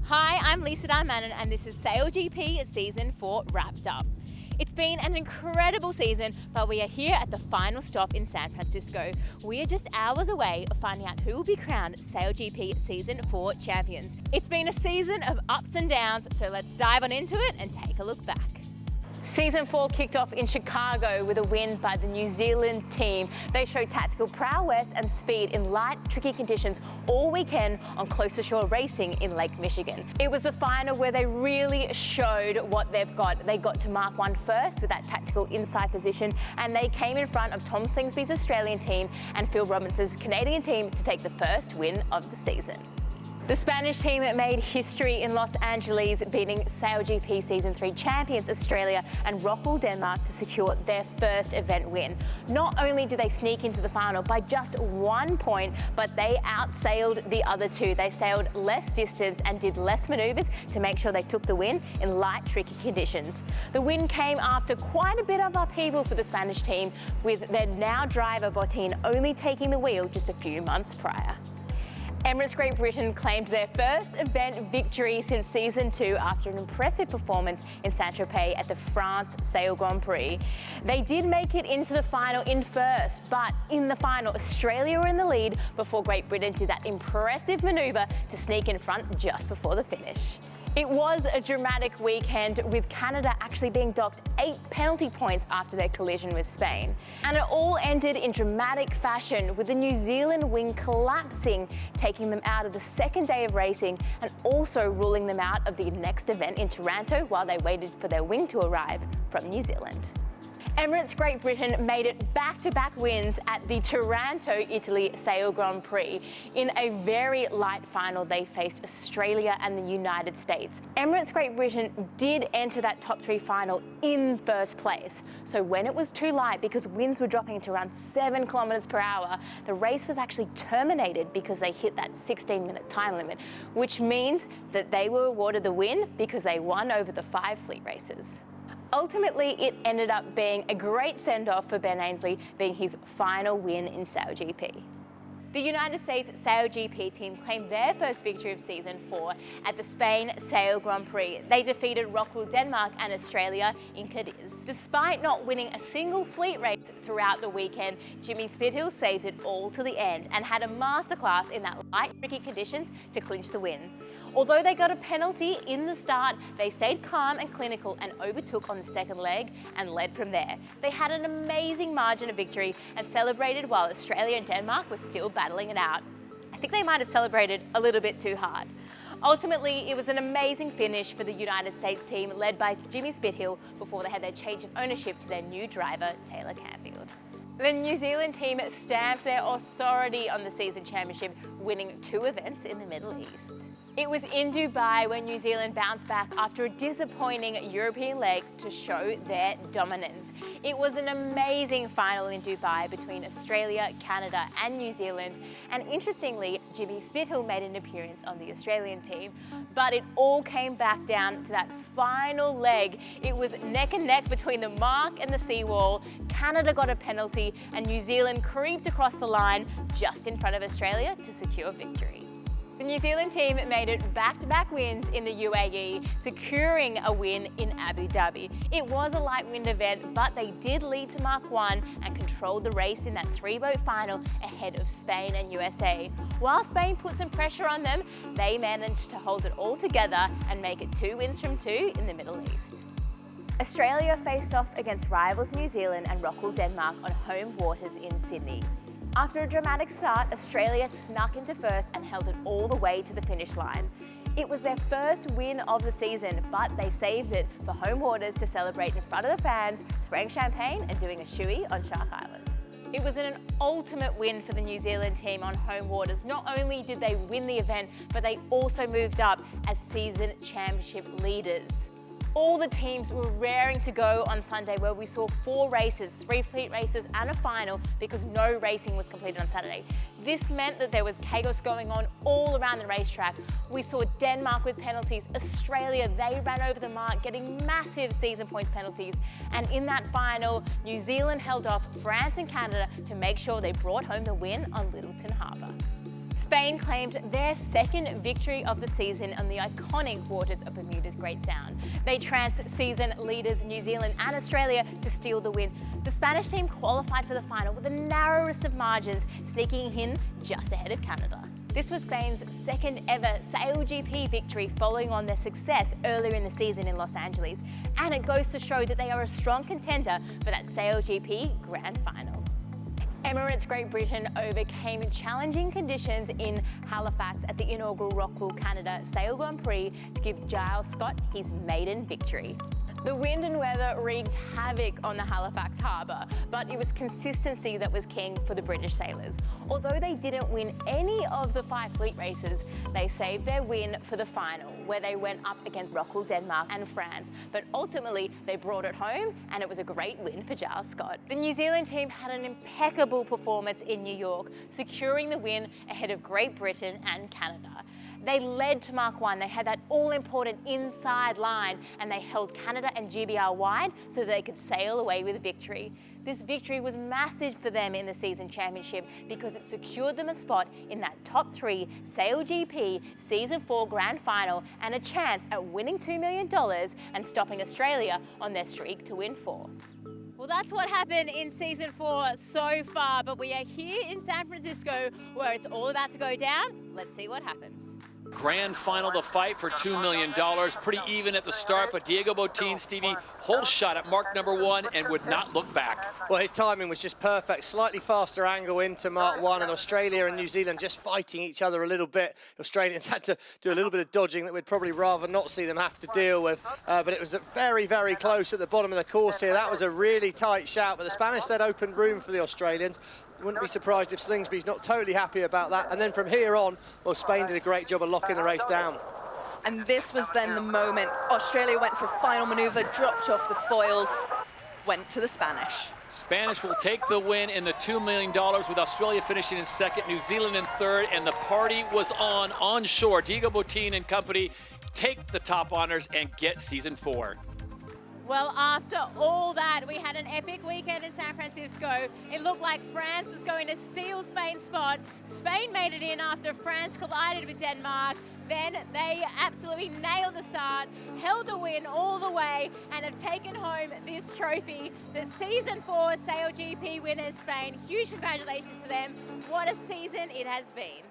Hi, I'm Lisa Darmanin and this is SailGP Season 4 wrapped up. It's been an incredible season, but we are here at the final stop in San Francisco. We are just hours away of finding out who will be crowned SailGP Season 4 champions. It's been a season of ups and downs, so let's dive on into it and take a look back. Season 4 kicked off in Chicago with a win by the New Zealand team. They showed tactical prowess and speed in light, tricky conditions all weekend on closer shore racing in Lake Michigan. It was the final where they really showed what they've got. They got to Mark 1 first with that tactical inside position, and they came in front of Tom Slingsby's Australian team and Phil Robinson's Canadian team to take the first win of the season. The Spanish team made history in Los Angeles, beating SailGP Season 3 champions Australia and Rockwool Denmark to secure their first event win. Not only did they sneak into the final by just 1 point, but they outsailed the other two. They sailed less distance and did less maneuvers to make sure they took the win in light, tricky conditions. The win came after quite a bit of upheaval for the Spanish team, with their now driver Botín only taking the wheel just a few months prior. Emirates Great Britain claimed their first event victory since Season 2 after an impressive performance in Saint-Tropez at the France Sail Grand Prix. They did make it into the final in first, but in the final, Australia were in the lead before Great Britain did that impressive manoeuvre to sneak in front just before the finish. It was a dramatic weekend, with Canada actually being docked 8 penalty points after their collision with Spain. And it all ended in dramatic fashion, with the New Zealand wing collapsing, taking them out of the second day of racing and also ruling them out of the next event in Toronto while they waited for their wing to arrive from New Zealand. Emirates Great Britain made it back-to-back wins at the Toronto, Italy Sail Grand Prix. In a very light final, they faced Australia and the United States. Emirates Great Britain did enter that top 3 final in first place. So when it was too light, because winds were dropping to around 7 kilometers per hour, the race was actually terminated because they hit that 16-minute time limit, which means that they were awarded the win because they won over the 5 fleet races. Ultimately, it ended up being a great send-off for Ben Ainslie, being his final win in SailGP. The United States SailGP team claimed their first victory of Season 4 at the Spain Sail Grand Prix. They defeated Rockwool Denmark and Australia in Cadiz. Despite not winning a single fleet race throughout the weekend, Jimmy Spithill saved it all to the end and had a masterclass in that light, tricky conditions to clinch the win. Although they got a penalty in the start, they stayed calm and clinical and overtook on the second leg and led from there. They had an amazing margin of victory and celebrated while Australia and Denmark were still battling it out. I think they might have celebrated a little bit too hard. Ultimately, it was an amazing finish for the United States team led by Jimmy Spithill before they had their change of ownership to their new driver, Taylor Canfield. The New Zealand team stamped their authority on the season championship, winning 2 events in the Middle East. It was in Dubai when New Zealand bounced back after a disappointing European leg to show their dominance. It was an amazing final in Dubai between Australia, Canada and New Zealand, and interestingly, Jimmy Spithill made an appearance on the Australian team, but it all came back down to that final leg. It was neck and neck between the mark and the seawall. Canada got a penalty and New Zealand creeped across the line just in front of Australia to secure victory. The New Zealand team made it back-to-back wins in the UAE, securing a win in Abu Dhabi. It was a light wind event, but they did lead to Mark 1 and controlled the race in that 3-boat final ahead of Spain and USA. While Spain put some pressure on them, they managed to hold it all together and make it 2 wins from 2 in the Middle East. Australia faced off against rivals New Zealand and Rockwool Denmark on home waters in Sydney. After a dramatic start, Australia snuck into first and held it all the way to the finish line. It was their first win of the season, but they saved it for home waters to celebrate in front of the fans, spraying champagne and doing a shoey on Shark Island. It was an ultimate win for the New Zealand team on home waters. Not only did they win the event, but they also moved up as season championship leaders. All the teams were raring to go on Sunday, where we saw 4 races, 3 fleet races and a final, because no racing was completed on Saturday. This meant that there was chaos going on all around the racetrack. We saw Denmark with penalties. Australia, they ran over the mark, getting massive season points penalties. And in that final, New Zealand held off France and Canada to make sure they brought home the win on Littleton Harbour. Spain claimed their second victory of the season on the iconic waters of Bermuda's Great Sound. They trounced season leaders New Zealand and Australia to steal the win. The Spanish team qualified for the final with the narrowest of margins, sneaking in just ahead of Canada. This was Spain's second ever SailGP victory following on their success earlier in the season in Los Angeles. And it goes to show that they are a strong contender for that SailGP Grand Final. Emirates Great Britain overcame challenging conditions in Halifax at the inaugural Rockwool Canada Sail Grand Prix to give Giles Scott his maiden victory. The wind and weather wreaked havoc on the Halifax harbour, but it was consistency that was king for the British sailors. Although they didn't win any of the 5 fleet races, they saved their win for the final, where they went up against Rockwool, Denmark and France. But ultimately, they brought it home, and it was a great win for Giles Scott. The New Zealand team had an impeccable performance in New York, securing the win ahead of Great Britain and Canada. They led to Mark 1. They had that all-important inside line, and they held Canada and GBR wide so that they could sail away with victory. This victory was massive for them in the season championship because it secured them a spot in that top 3 SailGP Season 4 Grand Final and a chance at winning $2 million and stopping Australia on their streak to win 4. Well, that's what happened in Season 4 so far, but we are here in San Francisco where it's all about to go down. Let's see what happens. Grand final to fight for $2 million. Pretty even at the start, but Diego Botín, Stevie, whole shot at mark number 1 and would not look back. Well, his timing was just perfect. Slightly faster angle into mark 1, and Australia and New Zealand just fighting each other a little bit. Australians had to do a little bit of dodging that we'd probably rather not see them have to deal with. But it was very, very close at the bottom of the course here. That was a really tight shout, but the Spanish said opened room for the Australians. Wouldn't be surprised if Slingsby's not totally happy about that. And then from here on, well, Spain did a great job of locking the race down. And this was then the moment Australia went for final manoeuvre, dropped off the foils, went to the Spanish. Spanish will take the win in the $2 million, with Australia finishing in second, New Zealand in third, and the party was on shore. Diego Botín and company take the top honors and get Season 4. Well, after all that, we had an epic weekend in San Francisco. It looked like France was going to steal Spain's spot. Spain made it in after France collided with Denmark. Then they absolutely nailed the start, held the win all the way, and have taken home this trophy. The Season 4 SailGP winners, Spain. Huge congratulations to them. What a season it has been.